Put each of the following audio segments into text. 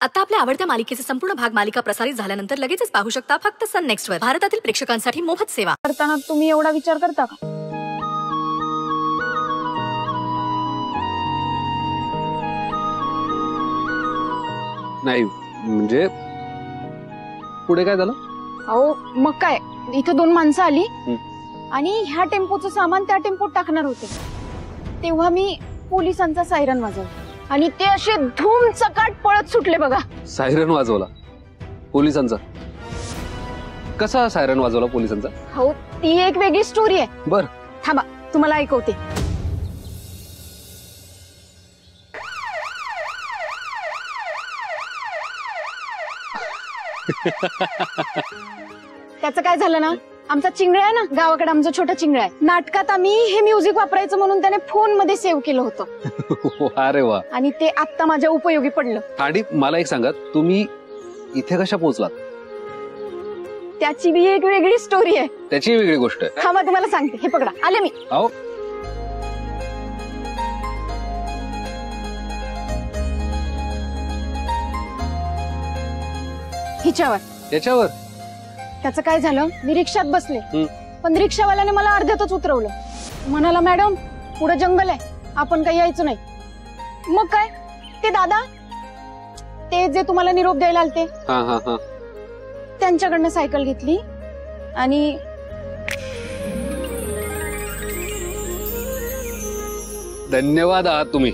आता आपल्या आवडत्या मालिकेचे संपूर्ण भाग मालिका प्रसारित झाल्यानंतर लगेचच पाहू शकता फक्त सन नेक्स्ट वर. भारतातील प्रेक्षकांसाठी मोफत सेवा. करताना तुम्ही एवढा विचार करता का? नाही म्हणजे पुढे काय झालं? अहो मग काय, इथं 2 माणसं आली आणि ह्या टेम्पोचं सामान त्या टेम्पोत टाकणार होते, तेव्हा मी पोलिसांचा सायरन वाजवला आणि ते असे धूम चकाट पळत सुटले बघा. सायरन वाजवला पोलिसांचा? कसा सायरन वाजवला पोलिसांचा? हो ती एक वेगळी स्टोरी आहे. बर थांबा तुम्हाला ऐकवते. त्याचं काय झालं ना, आमचा चिंगळा आहे ना, गावाकडे आमचा छोटा चिंगळा आहे, नाटकात आम्ही हे म्युझिक वापरायचं म्हणून त्याने फोन मध्ये सेव्ह केलं होतं. अरे वा. आणि ते आता माझ्या उपयोगी पडलं. आणि मला एक सांगा, तुम्ही इथे कशा पोहोचलात? त्याची बी एक वेगळी स्टोरी आहे. त्याची वेगळी गोष्ट आहे. थांबा तुम्हाला सांगते. हे पकडा, आले मी. आओ हिच्यावर याच्यावर त्याचं काय झालं, मी रिक्षात बसले पण रिक्षावाल्याने मला अर्ध्यातच उतरवलं. म्हणाला मॅडम पुढे जंगल आहे, आपण काही यायचं नाही. मग काय, ते दादा ते जे तुम्हाला निरोप द्यायला आलते त्यांच्याकडनं सायकल घेतली आणि धन्यवाद आहात तुम्ही.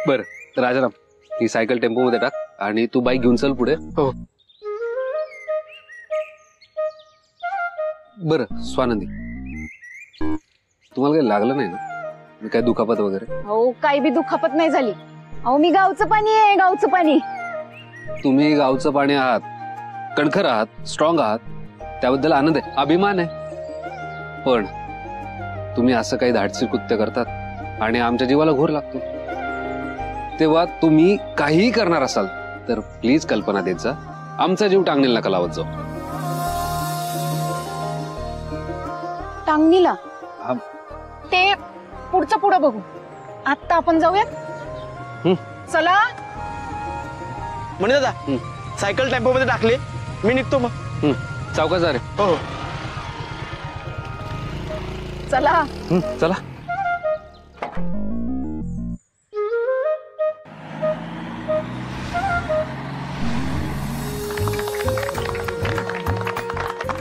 बर राजाराम, ही सायकल टेम्पो मध्ये टाक आणि तू बाईक घेऊन चल पुढे. हो. बर स्वानंदी, तुम्हाला काही लागलं नाही ना? काय दुखापत वगैरे? हो काही बी दुखापत नाही झाली. अहो मी गावचं पाणी आहे, गावचं पाणी. तुम्ही गावचं पाणी आहात, कणखर आहात, स्ट्रॉंग आहात, त्याबद्दल आनंद आहे, अभिमान आहे. पण तुम्ही असं काही धाडसी कृत्य करतात आणि आमच्या जीवाला घोर लागतो, तेव्हा तुम्ही काहीही करणार असाल तर प्लीज कल्पना देत जा, आमचा जीव टांगणीला नका लावत जाऊ. टांगणीला ते पुढचं पुढं बघू, आता आपण जाऊयात. चला. म्हणजे दादा सायकल टेम्पो मध्ये टाकले, मी निघतो मग. चौका जा रे. हो चला. चला.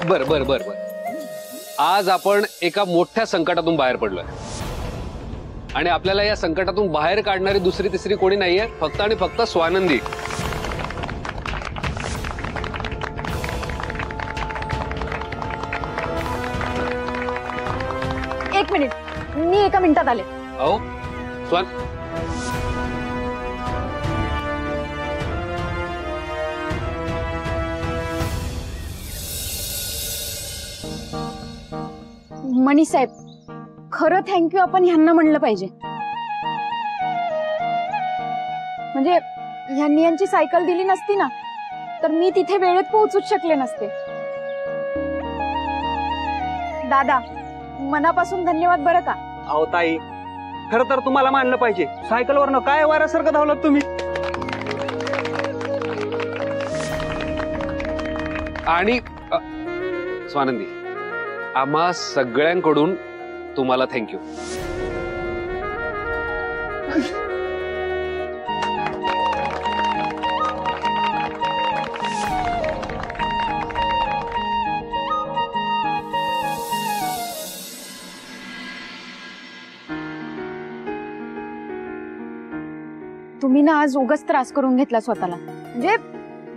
बर बर बर बर, आज आपण एका मोठ्या संकटातून बाहेर पडलोय आणि आपल्याला या संकटातून बाहेर काढणारी दुसरी तिसरी कोणी नाहीये, फक्त आणि फक्त स्वानंदी. एक मिनिट, मी एका मिनिटात आले. अहो स्वान, मनी साहेब खरं थँक्यू आपण ह्यांना म्हणलं पाहिजे. म्हणजे ह्यांनी यांची सायकल दिली नसती ना तर मी तिथे वेळेत पोहोचूच शकले नसते. दादा मनापासून धन्यवाद बरं का. अहो ताई, खरं तर तुम्हाला मानलं पाहिजे, सायकलवरनं काय वाऱ्यासारखं धावलात तुम्ही. आणि स्वानंदी, आम्हा सगळ्यांकडून तुम्हाला थँक्यू. तुम्ही ना आज उगाच त्रास करून घेतला स्वतःला. म्हणजे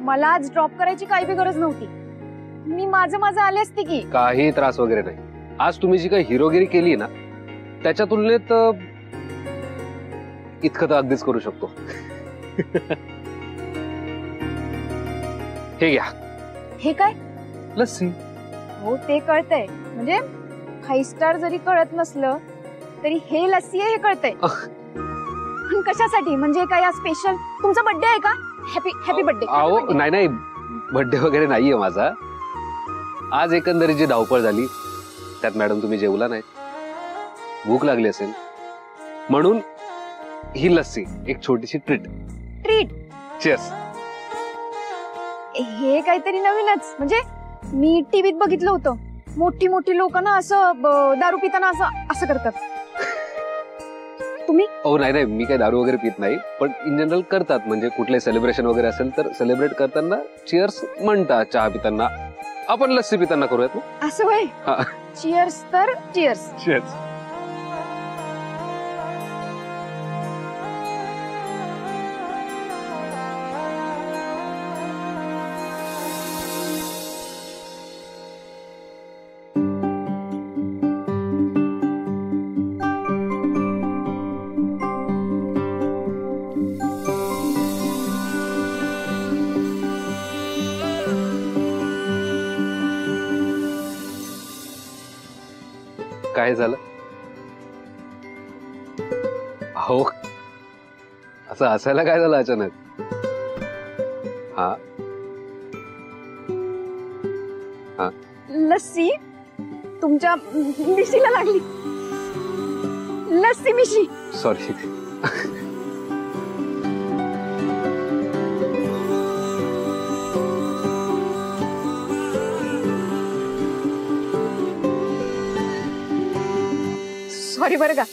मला आज ड्रॉप करायची काही बी गरज नव्हती, मी माझं माझं आले असते की. काही त्रास वगैरे नाही. आज तुम्ही जी काही हिरोगिरी केली ना त्याच्या तुलनेत इतकं तर अगदीच करू शकतो. हे घ्या. हे काय? लस्सी. हो ते कळतंय, म्हणजे 5 स्टार जरी कळत नसलं तरी हे लस्सी आहे हे कळतंय. पण कशासाठी, म्हणजे काय आज स्पेशल तुमचा बर्थडे आहे का? Happy happy birthday. अहो नाही नाही, बर्थडे वगैरे नाहीये माझा. आज एकंदरीत जी धावपळ झाली त्यात मॅडम तुम्ही जेवला नाही, भूक लागली असेल म्हणून ही लस्सी एक छोटीशी ट्रीट. ट्रीट. चेस. हे काहीतरी नवीनच. म्हणजे मी टीव्हीत बघितलं होतं, मोठी मोठी लोक ना असं दारू पिताना असं असं करतात. तुम्ही? नाही नाही, मी काही दारू वगैरे पित नाही, पण इन जनरल करतात. म्हणजे कुठले सेलिब्रेशन वगैरे असेल तर सेलिब्रेट करताना चिअर्स म्हणतात. चहा पिताना. आपण लस्सी पिताना करूयात ना. असं होय. हा. चिअर्स तर चिअर्स. चेस. काय झालं? हो, असं हसायला काय झालं अचानक? हा हा. लस्सी तुमच्या मिशीला लागली. लस्सी मिशी. सॉरी. सॉरी बरं का.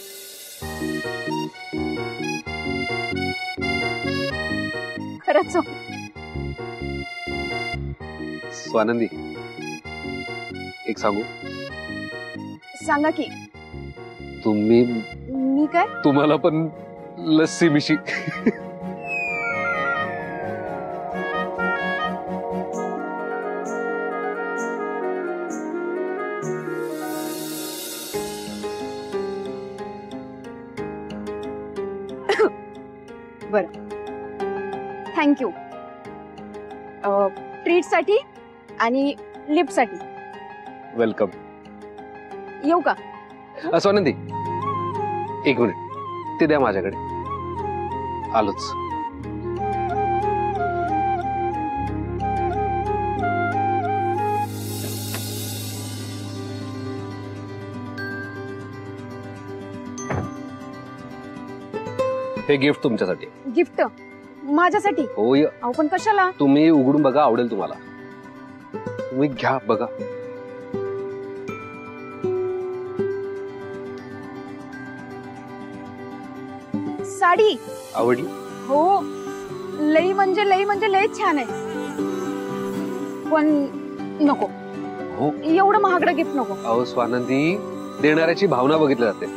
खरंच. स्वानंदी, एक सांगू? सांगा की. तुम्ही मी काय? तुम्हाला पण लस्सी मिशी. बर, थँक्यू. ट्रीट साठी आणि लिफ्ट साठी. वेलकम. येऊ का? स्वानंदी, एक मिनिट, ते द्या माझ्याकडे. आलोच. हे गिफ्ट तुमच्यासाठी. गिफ्ट माझ्यासाठी? होय. अहो पण कशाला? तुम्ही उघडून बघा, आवडेल तुम्हाला. तुम्ही घ्या, बघा. साडी. आवडली? हो, लई म्हणजे लई छान आहे. पण नको. हो. एवढं महागडं गिफ्ट नको. अहो स्वानंदी, देणाऱ्याची भावना बघितली जाते.